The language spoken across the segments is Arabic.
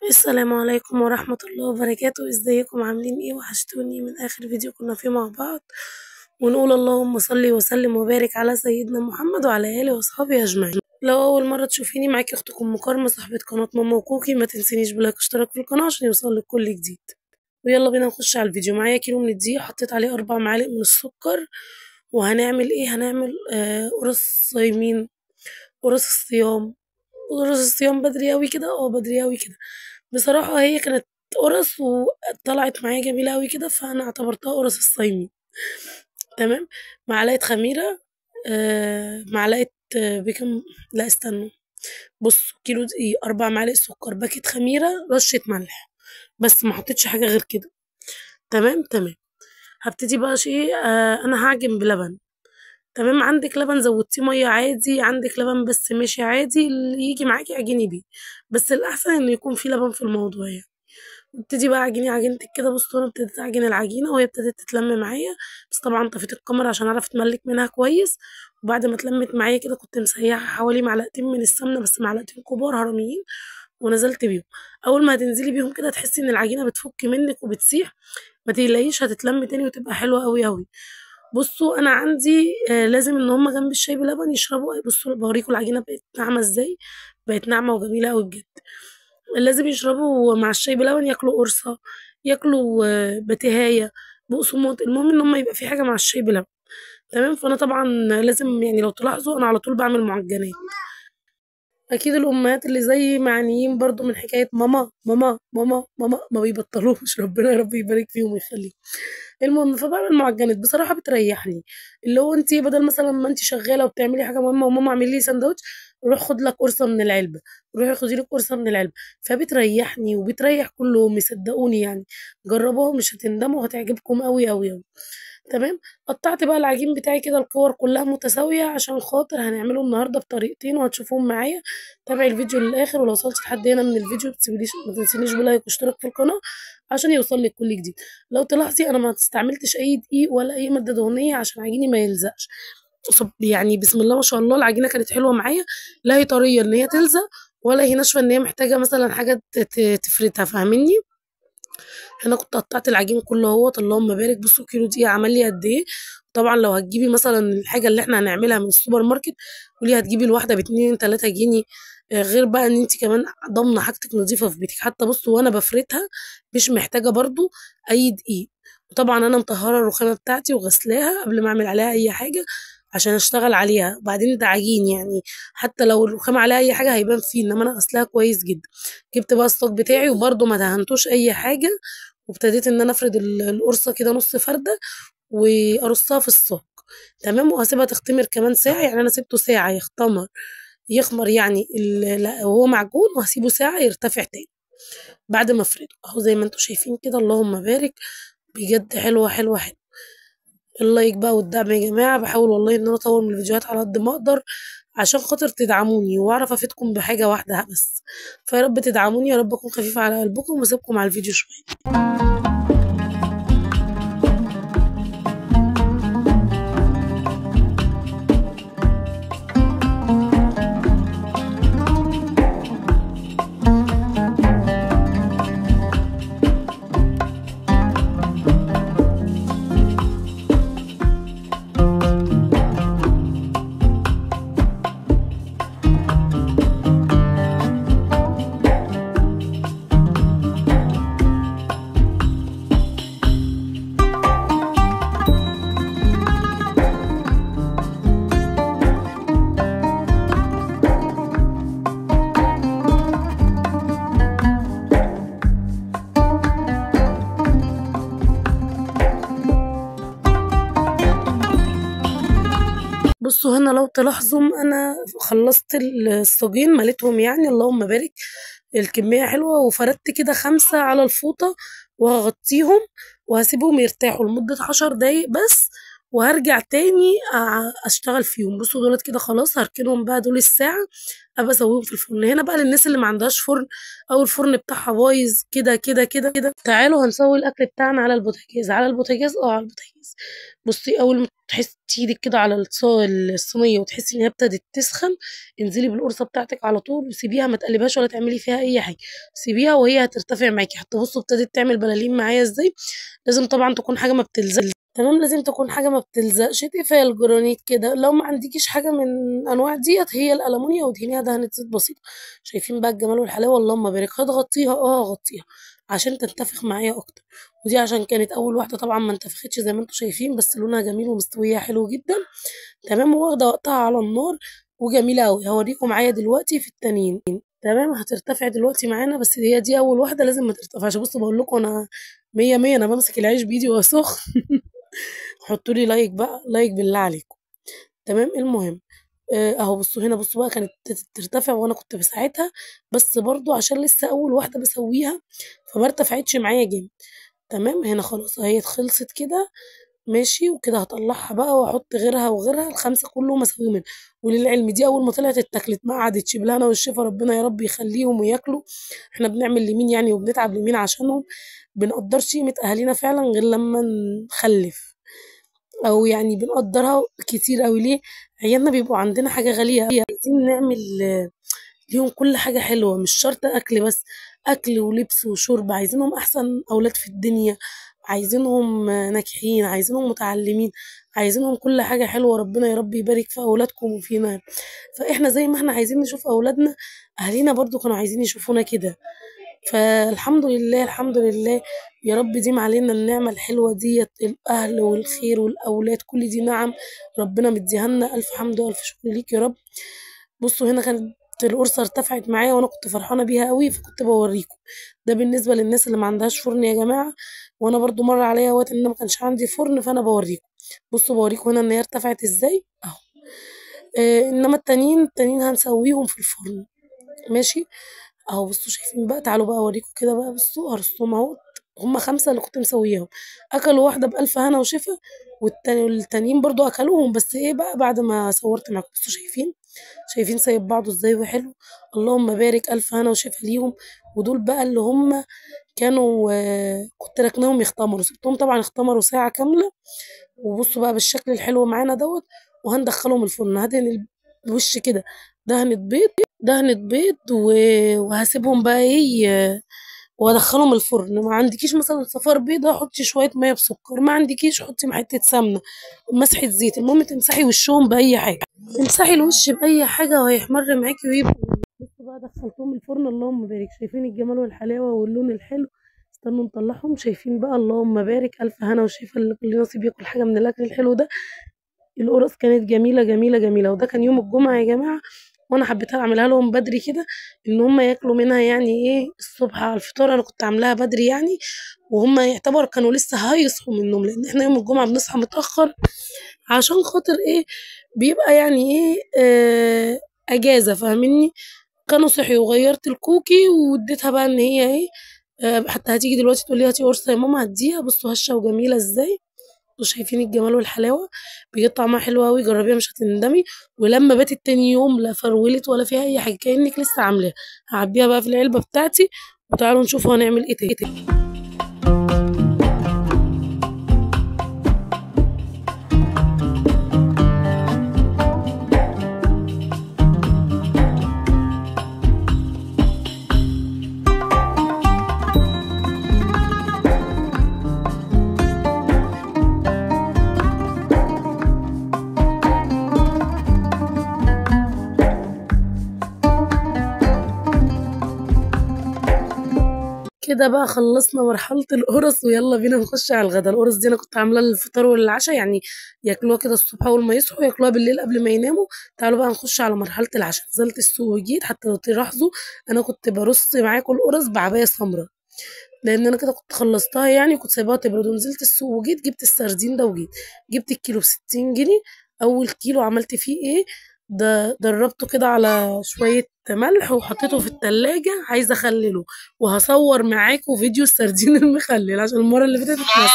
السلام عليكم ورحمة الله وبركاته. ازيكم عاملين ايه؟ وحشتوني من اخر فيديو كنا فيه مع بعض. ونقول اللهم صل وسلم وبارك على سيدنا محمد وعلى اله واصحابه اجمعين. لو اول مرة تشوفيني، معاكي اختكم مكرمة صاحبة قناة ماما وكوكي. ما تنسينيش بلايك واشتراك في القناة عشان يوصلك كل جديد. ويلا بينا نخش على الفيديو. معايا كيلو من الدقيق، حطيت عليه 4 معالق من السكر. وهنعمل ايه؟ هنعمل قرص صايمين، قرص الصيام. قرص الصيام بدري اوي كده، بدري اوي كده. بصراحة هي كانت قرص وطلعت معايا جميلة أوي كده، فأنا اعتبرتها قرص الصايمين. تمام. معلقة خميرة، معلقة بيكنج. لا استنوا، بصوا، كيلو دقيق، 4 معالق سكر، باكيت خميرة، رشة ملح. بس ما حطيتش حاجة غير كده. تمام تمام. هبتدي بقى شيء، أنا هعجن بلبن. تمام. عندك لبن زودتيه مية عادي، عندك لبن بس ماشي عادي، اللي يجي معاكي اعجني بيه. بس الأحسن إنه يكون في لبن في الموضوع يعني. ابتدي بقى اعجني عجينتك كده. بصوا انا ابتديت اعجن العجينه وهي ابتدت تتلم معايا. بس طبعا طفيت الكاميرا عشان اعرف اتملك منها كويس. وبعد ما اتلمت معايا كده كنت مسيحه حوالي معلقتين من السمنه، بس معلقتين كبار هرميين. ونزلت بيهم. اول ما هتنزلي بيهم كده تحسي ان العجينه بتفك منك وبتسيح. ما تقلقيش، هتتلم تاني وتبقى حلوه قوي قوي. بصوا انا عندي لازم ان هما جنب الشاي بلبن يشربوا. بصوا بوريكم العجينه بقت ناعمه ازاي. بقت ناعمه وجميله قوي بجد. لازم يشربوا مع الشاي بلبن، ياكلوا قرصة، ياكلوا بتهاية، بقسماط. المهم ان هم يبقى في حاجة مع الشاي بلبن. تمام. فانا طبعا لازم، يعني لو تلاحظوا انا على طول بعمل معجنات. اكيد الامهات اللي زي معنيين برضو من حكايه ماما ماما ماما ماما ما بيبطلوش. ربنا يا رب يبارك فيهم ويخليهم. المهم فبعمل معجنات بصراحه بتريحني. اللي هو انت بدل مثلا ما انت شغاله وبتعملي حاجه مهمه وماما اعملي لي سندوتش، روح خد لك قرصه من العلبه، روحي خدي لك قرصه من العلبه. فبتريحني وبتريح كلهم، صدقوني يعني. جربوها مش هتندموا، هتعجبكم قوي قوي قوي. تمام. قطعت بقى العجين بتاعي كده الكور كلها متساوية، عشان خاطر هنعمله النهاردة بطريقتين وهتشوفوهم معايا. تابعي الفيديو للآخر، ولو وصلت لحد هنا من الفيديو ما تنسينيش بلايك واشتراك في القناة عشان يوصل لك كل جديد. لو تلاحظي انا ما استعملتش اي دقيق ولا اي مادة دهنية عشان عجيني ما يلزقش. يعني بسم الله ما شاء الله العجينة كانت حلوة معايا. لا هي طرية ان هي تلزق، ولا هي ناشفة ان هي محتاجة مثلا حاجة تفردها، فاهميني؟ انا كنت قطعت العجين كله اهوت. اللهم بارك. بصوا كيلو دقيق عمل لي قد ايه. طبعا لو هتجيبي مثلا الحاجه اللي احنا هنعملها من السوبر ماركت، قولي هتجيبي الواحده ب2 3 جنيه. غير بقى ان انت كمان ضامنه حاجتك نظيفه في بيتك. حتى بصوا وانا بفردها مش محتاجه برضو اي دقيق. وطبعا انا مطهره الرخامه بتاعتي وغسلاها قبل ما اعمل عليها اي حاجه عشان اشتغل عليها. وبعدين ده عجين يعني، حتى لو الرخامه عليها اي حاجه هيبان فيه، انما انا غسلاها كويس جدا. جبت بقى الصاج بتاعي وبرضو ما دهنتوش اي حاجه. وابتديت ان انا افرد القرصه كده نص فرده وارصها في الصاج. تمام. وهسيبها تختمر كمان ساعه، يعني انا سبته ساعه يخمر يعني وهو معجون، وهسيبه ساعه يرتفع تاني بعد ما افرده اهو زي ما انتم شايفين كده. اللهم بارك. بجد حلوه حلوه حلوه. اللايك بقى والدعم يا جماعه. بحاول والله ان انا اطور من الفيديوهات على قد ما اقدر عشان خاطر تدعموني واعرف افيدكم بحاجه واحده بس. فيا رب تدعموني، يا رب اكون خفيفه على قلبكم واسيبكم على الفيديو شويه. بصوا هنا لو تلاحظوا انا خلصت الصاجين مليتهم يعني. اللهم بارك. الكمية حلوة. وفردت كده 5 على الفوطة وهغطيهم وهسيبهم يرتاحوا لمدة 10 دقايق بس. وهرجع تاني اشتغل فيهم. بصوا دولت كده خلاص هركنهم بقى دول الساعة، ابقى اسويهم في الفرن. هنا بقى للناس اللي ما عندهاش فرن او الفرن بتاعها بايظ كده كده كده كده، تعالوا هنسوي الاكل بتاعنا على البوتاجاز. على البوتاجاز على البوتاجاز. بصي اول ما تحسي ايدك كده على الصينيه وتحسي ان هي ابتدت تسخن، انزلي بالقرصه بتاعتك على طول وسيبيها، ما تقلبهاش ولا تعملي فيها اي حاجه، سيبيها وهي هترتفع معاكي. حتى بصوا ابتدت تعمل بلالين معايا ازاي. لازم طبعا تكون حاجه ما بتلزقش، تمام، لازم تكون حاجه ما بتلزقش، تقفل جرانيت كده. لو ما عندكيش حاجه من انواع ديت، هي الالومنيا، ودهنيها دهنه زيت بسيطه. شايفين بقى الجمال والحلاوه، اللهم بارك. هتغطيها هغطيها عشان تنتفخ معايا اكتر. ودي عشان كانت اول واحده طبعا ما انتفختش زي ما انتم شايفين، بس لونها جميل ومستويه حلو جدا، تمام، واخده وقتها على النار وجميله قوي. هوريكم معايا دلوقتي في التانيين، تمام. هترتفع دلوقتي معانا، بس هي دي اول واحده لازم ما ترتفعش. بصوا بقول لكم انا مية مية، انا بمسك العيش بايدي وهو سخن. حطوا لي لايك بقى، لايك بالله عليكم، تمام. المهم اهو بصوا هنا، بصوا بقى كانت ترتفع وانا كنت بساعدها، بس برضو عشان لسه اول واحده بسويها فما ارتفعتش معايا جامد، تمام. هنا خلاص اهي خلصت كده، ماشي. وكده هطلعها بقى واحط غيرها وغيرها، الخمسه كلهم اسويهم منها. وللعلم دي اول ما طلعت اتاكلت، ما قعدتش بالهنا والشفا، ربنا يا رب يخليهم وياكلوا. احنا بنعمل لمين يعني وبنتعب لمين عشانهم؟ بنقدرش قيمه اهالينا فعلا غير لما نخلف، او يعني بنقدرها كتير قوي. ليه؟ عيالنا بيبقوا عندنا حاجه غاليه أوي. عايزين نعمل ليهم كل حاجه حلوه، مش شرط اكل بس، اكل ولبس وشرب. عايزينهم احسن اولاد في الدنيا، عايزينهم ناجحين، عايزينهم متعلمين، عايزينهم كل حاجه حلوه. ربنا يا رب يبارك في اولادكم وفينا. فاحنا زي ما احنا عايزين نشوف اولادنا، اهالينا برضو كانوا عايزين يشوفونا كده. فالحمد لله الحمد لله، يا رب ديم علينا النعمة الحلوة ديت، الأهل والخير والأولاد، كل دي نعم ربنا مديها لنا. ألف حمد وألف شكر ليك يا رب. بصوا هنا كانت القرصة ارتفعت معايا وأنا كنت فرحانة بيها قوي، فكنت بوريكم. ده بالنسبة للناس اللي ما عندهاش فرن يا جماعة، وأنا برضو مر عليا وقت إن أنا ما كانش عندي فرن، فأنا بوريكم. بصوا بوريكم هنا إن هي ارتفعت إزاي أهو. إنما التانيين هنسويهم في الفرن، ماشي. اهو بصوا شايفين بقى، تعالوا بقى اوريكم كده بقى. بصوا هرصهم اهو، هما خمسة اللي كنت مسويهم، اكلوا واحدة بألف هنا وشفا، والتانيين برضو اكلوهم، بس ايه بقى بعد ما صورت معاكم. بصوا شايفين سايب بعضه ازاي وحلو، اللهم بارك، ألف هنا وشفا ليهم. ودول بقى اللي هم كانوا كنت راكناهم يختمروا، سبتهم طبعا يختمروا ساعة كاملة. وبصوا بقى بالشكل الحلو معانا دوت. وهندخلهم الفرن، هدهن الوش كده دهنة بيض وهسيبهم بقى ايه وادخلهم الفرن. ما عندكيش مثلا صفار بيضة، حطي شوية مية بسكر، ما عندكيش حطي حتة سمنة، مسحة زيت، المهم تمسحي وشهم بأي حاجة، تمسحي الوش بأي حاجة وهيحمر معاكي ويبقى. بصوا بقى دخلتهم الفرن، اللهم بارك. شايفين الجمال والحلاوة واللون الحلو؟ استنوا نطلعهم. شايفين بقى، اللهم بارك، ألف هنا وشفا اللي كل نصيب ياكل حاجة من الأكل الحلو ده. القرص كانت جميلة جميلة جميلة، وده كان يوم الجمعة يا جماعة، وانا حبيت اعملها لهم بدري كده ان هم ياكلوا منها يعني ايه الصبح على الفطار. انا كنت عاملاها بدري يعني، وهم يعتبر كانوا لسه هيصحوا من النوم، لان احنا يوم الجمعة بنصحى متأخر عشان خاطر ايه، بيبقى يعني ايه اجازة، فاهميني. كانوا صحيوا وغيرت الكوكي واديتها بقى ان هي ايه حتى هتيجي دلوقتي تقول لي هاتي قرصة يا ماما هديها. بصوا هشة وجميلة ازاي، وشايفين الجمال والحلاوة، بجد طعمها حلو قوي، جربيها مش هتندمي. ولما باتت تاني يوم لا فرولت ولا فيها اي حاجة، كأنك لسه عاملاها. هعبيها بقى في العلبة بتاعتي، وتعالوا نشوف هنعمل ايه تاني. كده بقى خلصنا مرحلة القرص، ويلا بينا نخش على الغدا. القرص دي انا كنت عاملاها للفطار والعشاء، يعني ياكلوها كده الصبح اول ما يصحوا، ياكلوها بالليل قبل ما يناموا. تعالوا بقى نخش على مرحلة العشاء. نزلت السوق وجيت، حتى لو تلاحظوا انا كنت برص معاكم القرص بعباية سمراء، لان انا كده كنت خلصتها يعني، كنت سايباها تبرد. ونزلت السوق وجيت جبت السردين ده، وجيت جبت الكيلو ب60 جنيه. اول كيلو عملت فيه ايه، ده دربته كده على شوية ملح وحطيته في التلاجة، عايزة اخلله. وهصور معاكم فيديو السردين المخلل عشان المرة اللي فاتت اتنسى.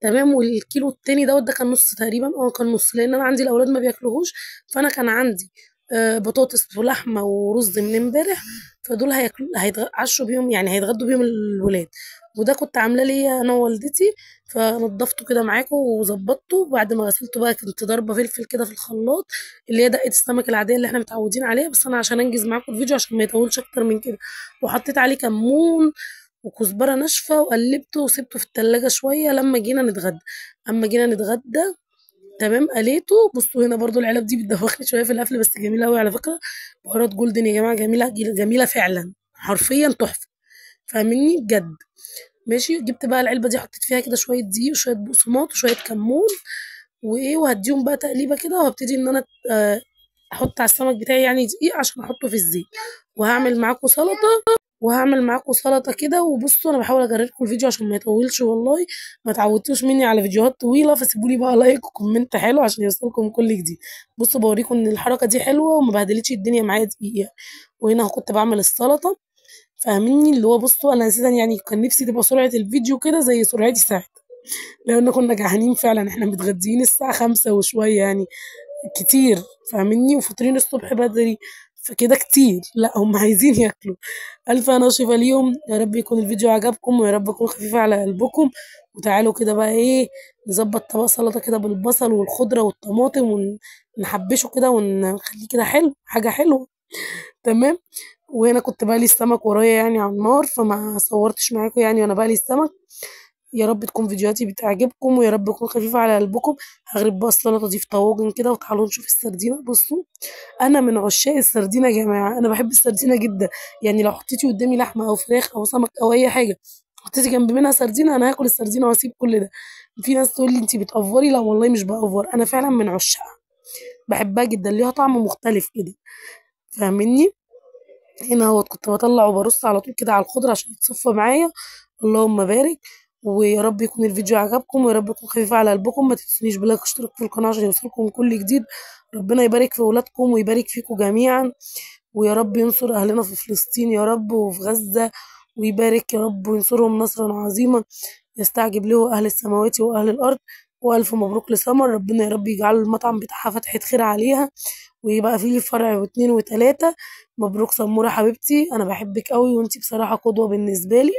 تمام. والكيلو التاني ده كان نص تقريبا، كان نص، لان انا عندي الاولاد ما بياكلوهوش، فانا كان عندي بطاطس ولحمه ورز من امبارح، فدول هياكلوا هيتعشوا بيهم، يعني هيتغدوا بيهم الولاد. وده كنت عامله ليا انا ووالدتي، فنضفته كده معاكم وظبطته. بعد ما غسلته بقى كنت ضاربه فلفل كده في الخلاط، اللي هي دقه السمك العاديه اللي احنا متعودين عليها، بس انا عشان انجز معاكم الفيديو عشان ما يطولش اكتر من كده، وحطيت عليه كمون وكزبره ناشفه وقلبته وسبته في التلاجة شويه لما جينا نتغدى. اما جينا نتغدى تمام قليته. بصوا هنا برضو العلب دي بتدوخني شويه في القفل، بس جميله قوي على فكره. بهارات جولدن يا جماعه، جميله جميله فعلا، حرفيا تحفه، فاهمني بجد. ماشي. جبت بقى العلبه دي، حطيت فيها كده شويه دقيق وشويه بقسماط وشويه كمون وايه، وهديهم بقى تقليبه كده، وهبتدي ان انا احط على السمك بتاعي يعني دقيق عشان احطه في الزيت. وهعمل معاكم سلطه كده. وبصوا انا بحاول اجرب لكم الفيديو عشان ما يطولش والله، ما تعودتوش مني على فيديوهات طويله، فسيبوا لي بقى لايك وكومنت حلو عشان يوصلكم كل جديد. بصوا بوريكم ان الحركه دي حلوه وما بهدلتش الدنيا معايا دقيقه. وهنا كنت بعمل السلطه، فاهميني اللي هو بصوا انا اساسا يعني كان نفسي تبقى سرعه الفيديو كده زي سرعتي ساعتها، لان كنا جعانين فعلا، احنا متغديين الساعه 5 وشويه يعني كتير، فاهميني، وفاطرين الصبح بدري، فكده كتير، لا هم عايزين ياكلوا. الف انا وشفا ليهم. يا رب يكون الفيديو عجبكم، ويا رب يكون خفيف على قلبكم. وتعالوا كده بقى ايه، نظبط طبق سلطه كده بالبصل والخضره والطماطم، ونحبشه كده ونخليه كده حلو، حاجه حلوه. تمام. وهنا كنت بقلي السمك ورايا يعني على النار، فما صورتش معاكم يعني وانا بقلي السمك. يا رب تكون فيديوهاتي بتعجبكم، ويا رب تكون خفيفة على قلبكم. هغرب بقى السلطة دي في طواجن كده، وتعالوا نشوف السردينة. بصوا انا من عشاق السردينة يا جماعة، انا بحب السردينة جدا. يعني لو حطيتي قدامي لحمة او فراخ او سمك او اي حاجة، حطيتي جنب منها سردينة، انا هاكل السردينة واسيب كل ده. في ناس تقول لي انتي بتأفوري، لا والله مش بأفور، انا فعلا من عشاقها، بحبها جدا، ليها طعم مختلف كده، فاهمني. هنا هو كنت بطلع وبرص على طول كده على الخضرة عشان يتصفى معايا. اللهم بارك. ويا رب يكون الفيديو عجبكم، ويا رب يكون خفيف على قلبكم. ما تنسونيش بلايك واشتراك في القناة عشان يوصلكم كل جديد. ربنا يبارك في ولادكم ويبارك فيكم جميعا، ويا رب ينصر أهلنا في فلسطين يا رب وفي غزة، ويبارك يا رب وينصرهم نصرا عظيما يستعجب له أهل السماوات وأهل الأرض. وألف مبروك لسمر، ربنا يا رب يجعل المطعم بتاعها فتحة خير عليها، ويبقى فيه فرع واتنين وتلاتة. مبروك سمورة حبيبتي، أنا بحبك قوي وانتي بصراحة قدوة بالنسبة لي،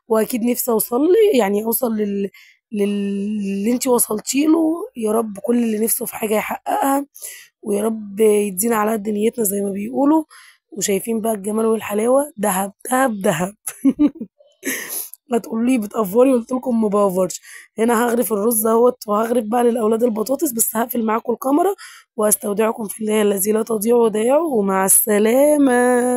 وأكيد نفسي أوصل لي، يعني أوصل للي انتي وصلتي له. يا رب كل اللي نفسه في حاجة يحققها، ويا رب يدينا على قد نيتنا زي ما بيقولوا. وشايفين بقى الجمال والحلاوة، دهب دهب دهب. لا تقولوا لي بتأفوري، قلت لكم ما بأفورش. هنا هغرف الرز اهوت، وهغرف بقى للأولاد البطاطس، بس هقفل معاكم الكاميرا، واستودعكم في الله الذي لا تضيع ودائعه، ومع السلامة.